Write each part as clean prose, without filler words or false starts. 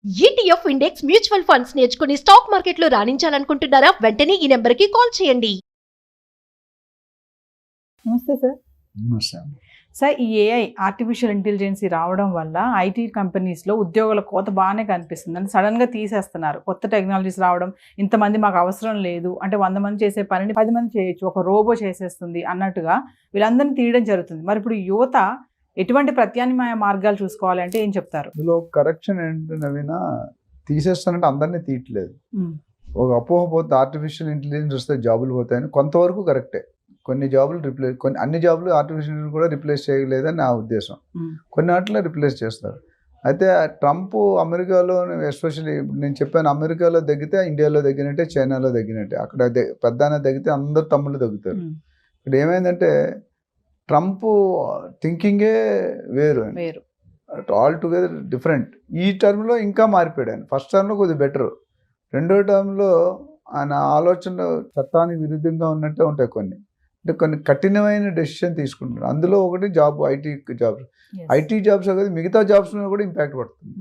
ETF index mutual funds నేర్చుకుని stock మార్కెట్లో రాణించాలనుకుంటున్నారా? వెంటనే ఈ నెంబర్కి కాల్ చేయండి. నమస్తే సార్. నమస్తే. సార్, ఈ ఏఐ ఆర్టిఫిషియల్ ఇంటెలిజెన్స్ రావడం వల్ల ఐటీ కంపెనీస్లో ఉద్యోగాల కోత బాగానే కనిపిస్తుంది. అంటే సడన్గా తీసేస్తున్నారు. కొత్త టెక్నాలజీస్ రావడం, ఇంతమంది మాకు అవసరం లేదు అంటే 100 మంది చేసే పనిని 10 మంది చేయొచ్చు, ఒక రోబో చేసేస్తుంది అన్నట్టుగా వీళ్ళందరినీ తీయడం జరుగుతుంది. మరి ఇప్పుడు యువత ఎటువంటి ప్రత్యామ్నాయ మార్గాలు చూసుకోవాలి అంటే ఏం చెప్తారు? ఇందులో కరెక్షన్ ఏంటంటే నవీన, తీసేస్తానంటే అందరినీ తీయట్లేదు. ఒక అపోహ పోతే ఆర్టిఫిషియల్ ఇంటెలిజెన్స్ వస్తే జాబులు పోతాయని కొంతవరకు కరెక్టే. కొన్ని జాబులు అన్ని జాబులు ఆర్టిఫిషియల్ కూడా రిప్లేస్ చేయలేదని నా ఉద్దేశం. కొన్ని వాటిలో రిప్లేస్ చేస్తారు. అయితే ట్రంప్ అమెరికాలో ఎస్పెషల్లీ నేను చెప్పాను, అమెరికాలో తగ్గితే ఇండియాలో తగ్గినట్టే, చైనాలో తగ్గినట్టే. అక్కడ పెద్దాన తగ్గితే అందరు తమ్ముళ్ళు తగ్గుతారు. ఇక్కడ ఏమైందంటే ట్రంప్ థింకింగే వేరు, ఆల్ టుగెదర్ డిఫరెంట్. ఈ టర్మ్లో ఇంకా మారిపోయాడు ఆయన. ఫస్ట్ టర్మ్లో కొద్దిగా బెటర్, రెండో టర్మ్లో ఆయన ఆలోచనలు చట్టానికి విరుద్ధంగా ఉన్నట్టే ఉంటాయి కొన్ని. అంటే కొన్ని కఠినమైన డెసిషన్ తీసుకుంటున్నారు. అందులో ఒకటి ఐటీ జాబ్స్ కదా, మిగతా జాబ్స్ మీద కూడా ఇంపాక్ట్ పడుతుంది.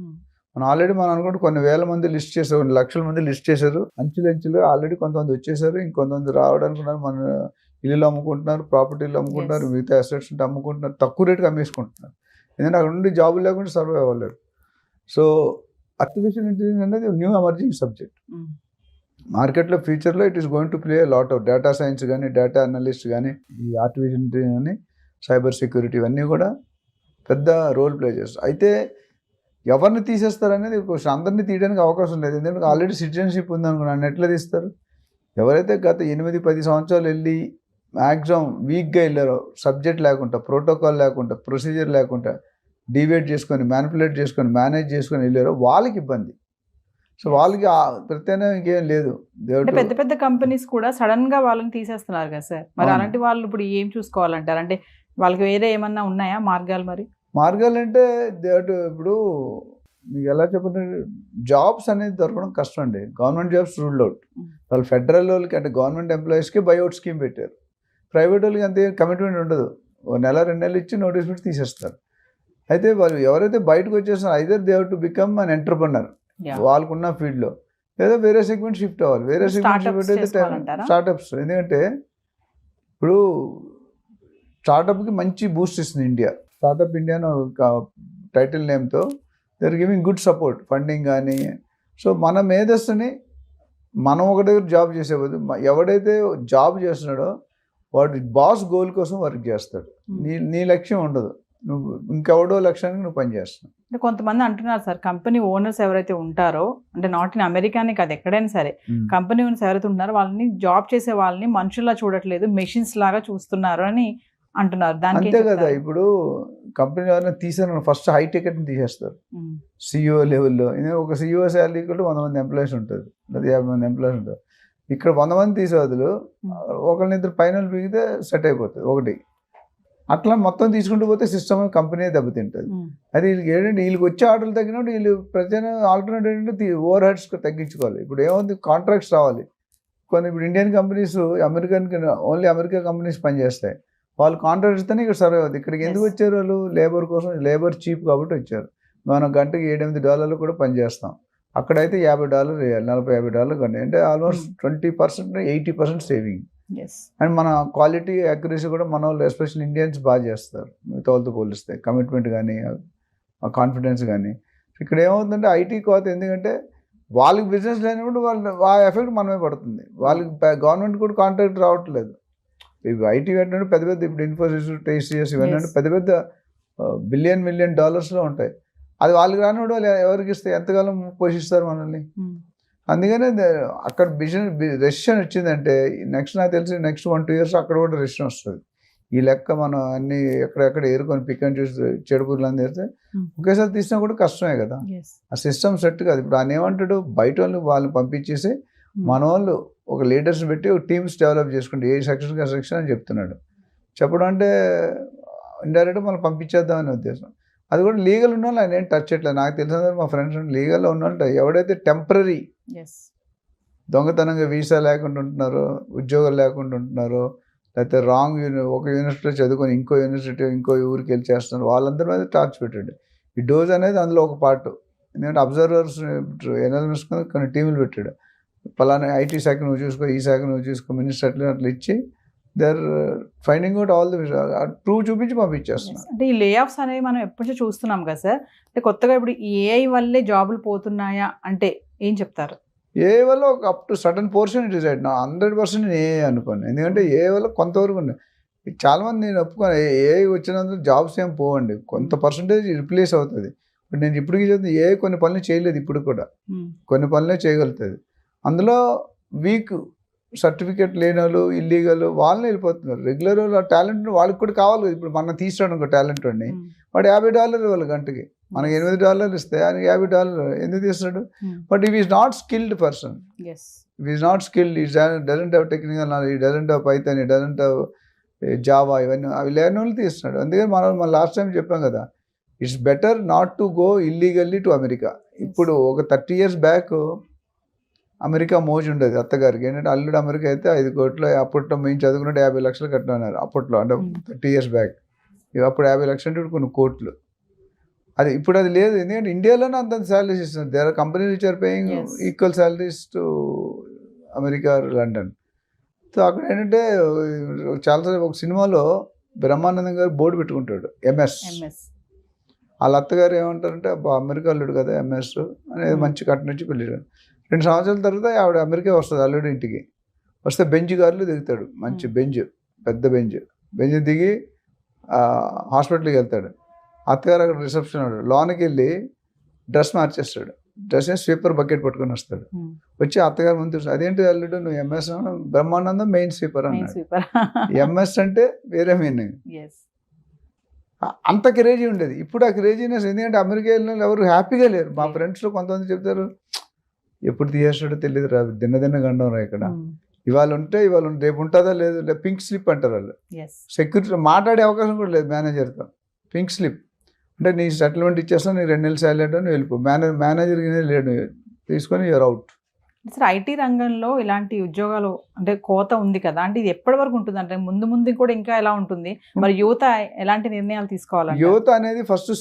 మనం అనుకుంటే కొన్ని వేల మంది లిస్ట్ చేశారు, కొన్ని లక్షల మంది లిస్ట్ చేశారు. అంచులు ఆల్రెడీ కొంతమంది వచ్చేసారు, ఇంకొంతమంది రావడానికి మన ఇల్లు అమ్ముకుంటున్నారు, ప్రాపర్టీలు అమ్ముకుంటున్నారు, మిగతా అసెట్స్ ఉంటే అమ్ముకుంటున్నారు, తక్కువ రేటుకి అమ్మేసుకుంటున్నారు. ఎందుకంటే అక్కడ నుండి జాబులు లేకుండా సర్వైవ్ అవ్వలేరు. సో ఆర్టిఫిషియల్ ఇంటెలిజెన్స్ అనేది న్యూ ఎమర్జింగ్ సబ్జెక్ట్. మార్కెట్లో ఫ్యూచర్లో it is going to play lot of data science కానీ, డేటా అనలిస్ట్ కానీ, ఈ ఆర్టిఫిషియల్ ఇంటెలిజెన్స్ కానీ, సైబర్ సెక్యూరిటీ ఇవన్నీ కూడా పెద్ద రోల్ ప్లే చేస్తారు. అయితే ఎవరిని తీసేస్తారనేది క్వశ్చన్. అందరినీ తీయడానికి అవకాశం లేదు, ఎందుకంటే ఆల్రెడీ సిటిజన్షిప్ ఉందనుకున్నాను. ఎట్లా తీస్తారు? ఎవరైతే గత 8-10 సంవత్సరాలు వెళ్ళి మ్యాక్సిమం వీక్గా వెళ్ళారో, సబ్జెక్ట్ లేకుండా, ప్రోటోకాల్ లేకుండా, ప్రొసీజర్ లేకుండా, డివేట్ చేసుకొని, మ్యానిపులేట్ చేసుకొని, మేనేజ్ చేసుకొని వెళ్ళారో వాళ్ళకి ఇబ్బంది. సో వాళ్ళకి ప్రత్యామ్నాయం ఇంకేం లేదు. పెద్ద పెద్ద కంపెనీస్ కూడా సడన్ గా వాళ్ళని తీసేస్తున్నారు కదా సార్. మరి అలాంటి వాళ్ళు ఇప్పుడు ఏం చూసుకోవాలంటారు? అంటే వాళ్ళకి వేరే ఏమన్నా ఉన్నాయా మార్గాలు? మరి మార్గాలు అంటే ఇప్పుడు మీకు ఎలా చెప్పండి, జాబ్స్ అనేది దొరకడం కష్టం అండి. Government jobs ruled out. వాళ్ళు ఫెడరల్ వాళ్ళకి అంటే గవర్నమెంట్ ఎంప్లాయీస్కి బైఅవుట్ స్కీమ్ పెట్టారు. ప్రైవేట్ వాళ్ళకి అంతే కమిట్మెంట్ ఉండదు. 1-2 నెలలు ఇచ్చి నోటీస్ పెట్టి తీసేస్తారు. అయితే వాళ్ళు ఎవరైతే బయటకు వచ్చేస్తున్నారు, either they have to become an entrepreneur వాళ్ళకున్న ఫీల్డ్లో, లేదా వేరే సెగ్మెంట్ షిఫ్ట్ అవ్వాలి. వేరే సెగ్మెంట్ షిఫ్ట్ అయితే స్టార్టప్స్. ఎందుకంటే ఇప్పుడు స్టార్టప్కి మంచి బూస్ట్ ఇస్తుంది ఇండియా. స్టార్టప్ ఇండియా టైటిల్ నేమ్తో they are giving good support, funding కానీ. సో మన మేధస్సుని మనం ఒక దగ్గర జాబ్ చేసే బదులు ఎవడైతే జాబ్ చేస్తున్నాడో వాడు బాస్ గోల్ కోసం వర్క్ చేస్తాడు. నీ లక్ష్యం ఉండదు, నువ్వు ఇంకెవడో లక్ష్యానికి నువ్వు పనిచేస్తున్నావు. అంటే కొంతమంది అంటున్నారు సార్, కంపెనీ ఓనర్స్ ఎవరైతే ఉంటారో, అంటే నాట్ ఇన్ అమెరికానే కాదు ఎక్కడైనా సరే, కంపెనీ ఓనర్స్ ఎవరైతే ఉంటారో వాళ్ళని జాబ్ చేసే వాళ్ళని మనుషుల్లా చూడట్లేదు, మెషిన్స్ లాగా చూస్తున్నారు అని అంటున్నారు. దానికి అంతే కదా. ఇప్పుడు కంపెనీ ఎవరైనా తీసారు, ఫస్ట్ హై టికెట్ని తీసేస్తారు సిఇఓ లెవెల్లో. ఒక సిఇఓ శాలరీ కూడా 100 మంది ఎంప్లాయీస్ ఉంటుంది, లేదా 50 మంది ఎంప్లాయీస్ ఉంటారు. ఇక్కడ 100 మంది తీసే బదులు ఒకరినిద్దరు పైన పీకితే సెట్ అయిపోతుంది ఒకటి. అట్లా మొత్తం తీసుకుంటూ పోతే సిస్టమ్ కంపెనీ దెబ్బతింటుంది. అది వీళ్ళకి ఏంటంటే వీళ్ళకి వచ్చే ఆర్డర్లు తగ్గినప్పుడు వీళ్ళు ప్రతి ఆల్టర్నేటివ్ ఏంటంటే ఓవర్ హెడ్స్ తగ్గించుకోవాలి. ఇప్పుడు ఏముంది, కాంట్రాక్ట్స్ రావాలి కొన్ని. ఇప్పుడు Indian companies only America companies పనిచేస్తాయి. వాళ్ళు కాంట్రాక్ట్ ఇస్తేనే ఇక్కడ సర్వే అవుతుంది. ఇక్కడికి ఎందుకు వచ్చారు? వాళ్ళు లేబర్ కోసం, లేబర్ చీప్ కాబట్టి వచ్చారు. మనం గంటకి $7-8 కూడా పనిచేస్తాం. అక్కడైతే $50 వేయాలి, $40-50 కంటే, అంటే ఆల్మోస్ట్ 20%, 80% సేవింగ్. అండ్ మన క్వాలిటీ యాక్యురసీ కూడా మన వాళ్ళు ఎస్పెషల్ ఇండియన్స్ బాగా చేస్తారు మిగతా వాళ్ళతో పోలిస్తే. కమిట్మెంట్ కానీ, కాన్ఫిడెన్స్ కానీ. ఇక్కడ ఏమవుతుందంటే ఐటీ కోత, ఎందుకంటే వాళ్ళకి బిజినెస్ లేనప్పుడు ఆ ఎఫెక్ట్ మనమే పడుతుంది. వాళ్ళకి గవర్నమెంట్ కూడా కాంట్రాక్ట్ రావట్లేదు. ఇవి ఐటీ అంటే పెద్ద పెద్ద, ఇప్పుడు ఇన్ఫోసిస్, TCS ఇవన్నీ అంటే పెద్ద పెద్ద $1 బిలియన్ ఉంటాయి. అది వాళ్ళకి రానివాడు వాళ్ళు ఎవరికి ఇస్తే ఎంతకాలం పోషిస్తారు మనల్ని? అందుకనే అక్కడ రెసిషన్ వచ్చిందంటే నాకు తెలిసి నెక్స్ట్ 1-2 years అక్కడ కూడా రెసిషన్ వస్తుంది. ఈ లెక్క మనం అన్ని ఎక్కడెక్కడ ఏరుకొని పిక్ అండ్ చూసి చెడుపుర్లు అని తెస్తే ఒకేసారి తీసినా కూడా కష్టమే కదా. ఆ సిస్టమ్ సెట్ కాదు. ఇప్పుడు ఆయన ఏమంటాడు, బయట వాళ్ళని పంపించేసి మన వాళ్ళు ఒక లీడర్స్ పెట్టి ఒక టీమ్స్ డెవలప్ చేసుకుంటే ఏ సెక్షన్ అని చెప్తున్నాడు. చెప్పడం అంటే ఇండైరెక్ట్గా మనం పంపించేద్దామనే ఉద్దేశం. అది కూడా లీగల్ ఉన్న వాళ్ళు ఆయన ఏం టచ్ చేయట్లేదు. నాకు తెలిసిన మా ఫ్రెండ్స్ లీగల్లో ఉన్న వాళ్ళు ఎవడైతే టెంపరీ దొంగతనంగా వీసా లేకుండా ఉంటున్నారో, ఉద్యోగాలు లేకుండా ఉంటున్నారో, లేకపోతే రాంగ్ ఒక యూనివర్సిటీలో చదువుకొని ఇంకో ఊరికి వెళ్ళి చేస్తున్నారు, వాళ్ళందరి మీద టార్చ్ పెట్టండి. ఈ డోజ్ అనేది అందులో ఒక పార్ట్. ఎందుకంటే అబ్జర్వర్స్ ఎనాలిస్ట్ కొన్ని టీములు పెట్టాడు, పలానా ఐటీ శాఖ నువ్వు చూసుకో, ఈ శాఖ నువ్వు చూసుకో, మినిస్టర్ అట్లా ఇచ్చి they are finding out all the true చూపించి పంపించేస్తున్నారు. అంటే ఈ లే ఆఫ్స్ అనేవి మనం ఎప్పటి నుంచో చూస్తున్నాం కదా సార్, అంటే కొత్తగా ఇప్పుడు ఈ ఏఐ వల్లే జాబులు పోతున్నాయా అంటే ఏం చెప్తారు? ఏ వల్ల ఒక up to sudden portion decide నా 100% నేను ఏ అనుకోను, ఎందుకంటే ఏ వల్ల కొంతవరకు ఉన్నాయి. చాలామంది నేను ఒప్పుకోను ఏ వచ్చినందుకు జాబ్స్ ఏం పోవండి, కొంత పర్సంటేజ్ రిప్లేస్ అవుతుంది. ఇప్పుడు నేను ఇప్పటికీ చెప్తుంది ఏ కొన్ని పనులు చేయలేదు, ఇప్పుడు కూడా కొన్ని పనులే చేయగలుగుతుంది. అందులో వీక్ సర్టిఫికేట్ లేని వాళ్ళు, ఇల్లీగల్ వాళ్ళని వెళ్ళిపోతున్నారు. రెగ్యులర్ వాళ్ళు టాలెంట్ వాళ్ళకి కూడా కావాలి. ఇప్పుడు మనం తీసుకురాడు ఒక టాలెంట్ వాడిని, వాడు $50 ఇవ్వాలి గంటకి, మనకి $8 ఇస్తే ఆయన $50 ఎందుకు తీస్తాడు? But if is not skilled person, if is not skilled, ఈ డజంట్ హ్యావ్ టెక్నికల్ నాలెడ్జ్, ఈ డజంట్ హ్యావ్ పైథాన్, ఈ డజంట్ హ్యావ్ జావా, ఇవన్నీ అవి లేని వాళ్ళు తీస్తున్నాడు. అందుకని మనం లాస్ట్ టైం చెప్పాం కదా, it's better not to go illegally to America. ఇప్పుడు ఒక 30 years బ్యాక్ అమెరికా మోజు ఉండేది అత్తగారికి, ఏంటంటే అల్లుడు అమెరికా అయితే 5 కోట్లు, అప్పట్లో మేము చదువుకున్నట్టు 50 లక్షలు కట్టినారు అప్పట్లో, అంటే 30 years బ్యాక్. అప్పుడు 50 లక్షలు అంటే కొన్ని కోట్లు. అది ఇప్పుడు అది లేదు, ఎందుకంటే ఇండియాలోనే అంత శాలరీస్ ఇస్తున్నారు. There are companies which are paying equal salaries to America, London. So అక్కడ ఏంటంటే చాలాసార్లు ఒక సినిమాలో బ్రహ్మానందం గారు బోర్డు పెట్టుకుంటాడు ఎంఎస్, వాళ్ళ అత్తగారు ఏమంటారంటే అమెరికా అల్లుడు కదా ఎంఎస్ అనేది, మంచి కట్ట నుంచి పెళ్ళాడు. 2 సంవత్సరాల తర్వాత ఆవిడ అమెరికా వస్తుంది అల్లుడు ఇంటికి. వస్తే బెంచ్ కార్లు దిగుతాడు, మంచి బెంచ్, పెద్ద బెంచ్ దిగి హాస్పిటల్కి వెళ్తాడు. అత్తగారు అక్కడ రిసెప్షన్ ఉన్నాడు, లోనికి వెళ్ళి డ్రెస్ మార్చేస్తాడు, డ్రెస్ స్వీపర్ బకెట్ పట్టుకొని వస్తాడు. వచ్చి అత్తగారు ముందు అదేంటి అల్లుడు నువ్వు ఎంఎస్, బ్రహ్మానందం మెయిన్ స్వీపర్ అన్నాడు. ఎంఎస్ అంటే వేరే మీనింగ్. అంత క్రేజీ ఉండేది. ఇప్పుడు ఆ క్రేజీనెస్, ఎందుకంటే అమెరికా వెళ్ళిన ఎవరు హ్యాపీగా లేరు. మా ఫ్రెండ్స్లో కొంతమంది చెప్తారు ఎప్పుడు తీసేస్తాడో తెలియదు రా, దిన్న గండం రా, ఇక్కడ ఇవాళ ఉంటే ఇవాళ రేపు ఉంటుందా లేదు, పింక్ స్లిప్ అంటారు వాళ్ళు. సెక్యూరిటీ మాట్లాడే అవకాశం కూడా లేదు మేనేజర్తో. పింక్ స్లిప్ అంటే నీ సెటిల్మెంట్ ఇచ్చేస్తాను, నీకు 2 నెలలు సాలరీ నువ్వు వెళ్ళిపో, మేనేజర్ లేడు, తీసుకొని యూఆర్ అవుట్. సార్ ఐటీ రంగంలో ఇలాంటి ఉద్యోగాలు అంటే కోత ఉంది కదా, అంటే ఇది ఎప్పటి వరకు ఉంటుంది, అంటే ముందు కూడా ఇంకా ఎలా ఉంటుంది, మరి యువత ఎలాంటి నిర్ణయాలు తీసుకోవాలి? యువత అనేది ఫస్ట్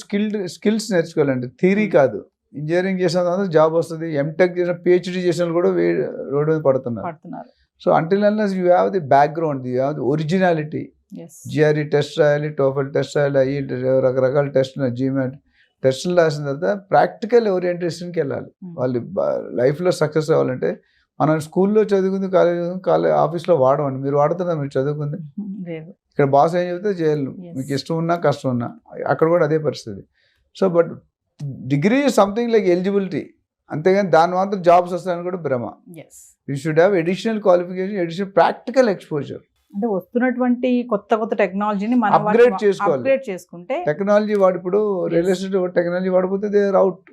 స్కిల్స్ నేర్చుకోవాలండి, థియరీ కాదు. ఇంజనీరింగ్ చేసిన తర్వాత జాబ్ వస్తుంది, ఎంటెక్ చేసిన, పిహెచ్డి చేసిన కూడా రోడ్డు మీద పడుతున్నారు. So until unless you have the background, you have the originality. GRE test రాయాలి, టోఫెల్ టెస్ట్ రాయాలి, అయ్యి రకరకాల టెస్టులు, జీమాట్ టెస్టులు రాసిన తర్వాత ప్రాక్టికల్ ఓరియంటేషన్కి వెళ్ళాలి. వాళ్ళు లైఫ్లో సక్సెస్ అవ్వాలంటే మనం స్కూల్లో చదువుకుంది, కాలేజ్ ఆఫీస్లో వాడమండి. మీరు వాడుతున్నారు, మీరు చదువుకుంది ఇక్కడ బాస్ ఏం చెప్తే చేయాలి, మీకు ఇష్టం ఉన్నా కష్టం ఉన్నా, అక్కడ కూడా అదే పరిస్థితి. So but degree something like eligibility, అంతేగాని దాని మాత్రం జాబ్స్ వస్తాయని కూడా భ్రమ. You should have additional qualification, additional practical exposure. అంటే వస్తున్నటువంటి కొత్త టెక్నాలజీని మనం అప్గ్రేడ్ చేసుకుంటే, టెక్నాలజీ వాడు ఇప్పుడు రియల్ ఎస్టేట్ టెక్నాలజీ వాడిపోతే దే ఆర్ అవుట్.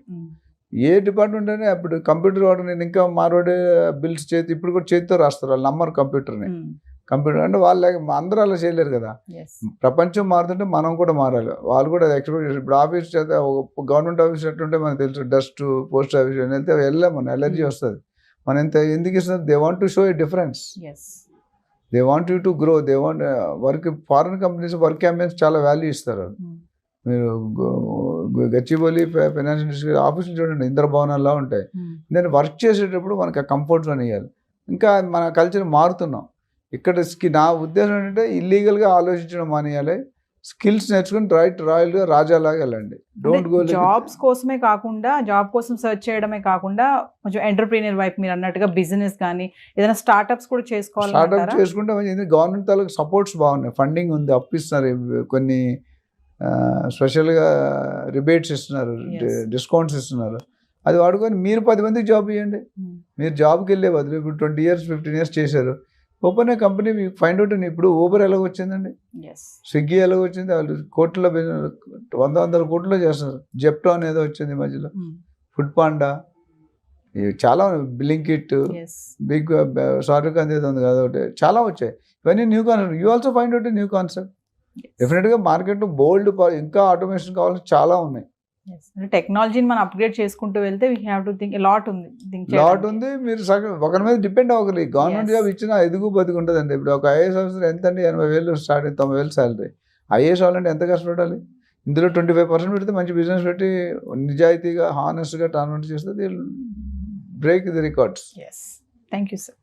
ఏ డిపార్ట్మెంట్ అయినా అప్పుడు కంప్యూటర్ వాడు, నేను ఇంకా మారోడే బిల్స్ ఇప్పుడు కూడా చేతితో రాస్తారు, వాళ్ళు నమ్మరు కంప్యూటర్ని. కంప్యూటర్ అంటే వాళ్ళు అందరూ అలా చేయలేరు కదా. ప్రపంచం మారుతుంటే మనం కూడా మారాలి, వాళ్ళు కూడా ఎక్స్పెక్ట్ చేస్తారు. ఇప్పుడు ఆఫీస్ చేస్తే గవర్నమెంట్ ఆఫీస్ ఎట్టుంటే మనకు తెలుసు, డస్ట్ పోస్ట్ ఆఫీస్ వెళ్తే వెళ్ళాం, మన ఎలర్జీ వస్తుంది. మనం ఎందుకు ఇస్తున్నారు? They want to show a difference, they want you to grow, they want work. Foreign companies work campaigns చాలా వాల్యూ ఇస్తారు. మీరు గచ్చిబౌలి ఫైనాన్షియల్ ఇండస్ట్రీ ఆఫీసులు చూడండి, ఇంద్ర భవనాల్లో ఉంటాయి. నేను వర్క్ చేసేటప్పుడు మనకి ఆ కంఫర్ట్ జోన్ ఇవ్వాలి. ఇంకా మన కల్చర్ మారుతున్నాం ఇక్కడ. నా ఉద్దేశం ఏంటంటే ఇల్లీగల్గా ఆలోచించడం మానేయాలి, స్కిల్స్ నేర్చుకుని రాయల్గా రాజాలాగా వెళ్ళండి. డోంట్ గో జాబ్స్ కోసమే కాకుండా, జాబ్ కోసం సెర్చ్ చేయడమే కాకుండా కొంచెం ఎంటర్ప్రీనియర్ వైపు మీరు అన్నట్టుగా బిజినెస్ కానీ ఏదైనా స్టార్ట్అప్స్ కూడా చేసుకోవాలి. స్టార్ట్అప్ చేసుకుంటే గవర్నమెంట్ తాలూకు సపోర్ట్స్ బాగున్నాయి, ఫండింగ్ ఉంది, అప్పిస్తున్నారు, కొన్ని స్పెషల్గా రిబేట్స్ ఇస్తున్నారు, డిస్కౌంట్స్ ఇస్తున్నారు. అది వాడుకొని మీరు 10 మందికి జాబ్ ఇవ్వండి. మీరు జాబ్కి వెళ్ళే బదులు ఇప్పుడు 20 years 15 years చేశారు, ఓపెన్ ఏ కంపెనీ, మీకు ఫైండ్ అవుట్. ఇప్పుడు ఊబర్ ఎలాగ వచ్చిందండి, స్విగ్గీ ఎలాగ వచ్చింది, వాళ్ళు కోట్ల 100 కోట్లు చేస్తున్నారు. జెప్టో అనేది వచ్చింది మధ్యలో, ఫుడ్ పాండా, చాలా బ్లింకిట్, బిగ్ సార్విక్ అనేది ఉంది కదా, ఒకటి చాలా వచ్చాయి. ఇవన్నీ new concept. You also find out new concept. డెఫినెట్గా మార్కెట్లో బోల్డ్ ఇంకా ఆటోమేషన్ కావాల్సి చాలా ఉన్నాయి. టెక్నాలజీని మనం అప్గ్రేడ్ చేసుకుంటూ వెళ్తే we have to think lot ఉంది. మీరు ఒకరి మీద డిపెండ్ అవ్వగలి. గవర్నమెంట్ జాబ్ ఇచ్చినా ఎదుగు బతుకు ఉంటుందండి. ఇప్పుడు ఒక ఐఏఎస్ ఆఫీసర్ ఎంత అండి, 80,000 స్టార్ట్ 90,000 శాలరీ. ఐఏఎస్ అవ్వాలంటే ఎంత కష్టపడాలి? ఇందులో 25% పెడితే మంచి బిజినెస్ పెట్టి నిజాయితీగా హానెస్ట్గా టర్న్ చేస్తే they break the records. Yes, thank you sir.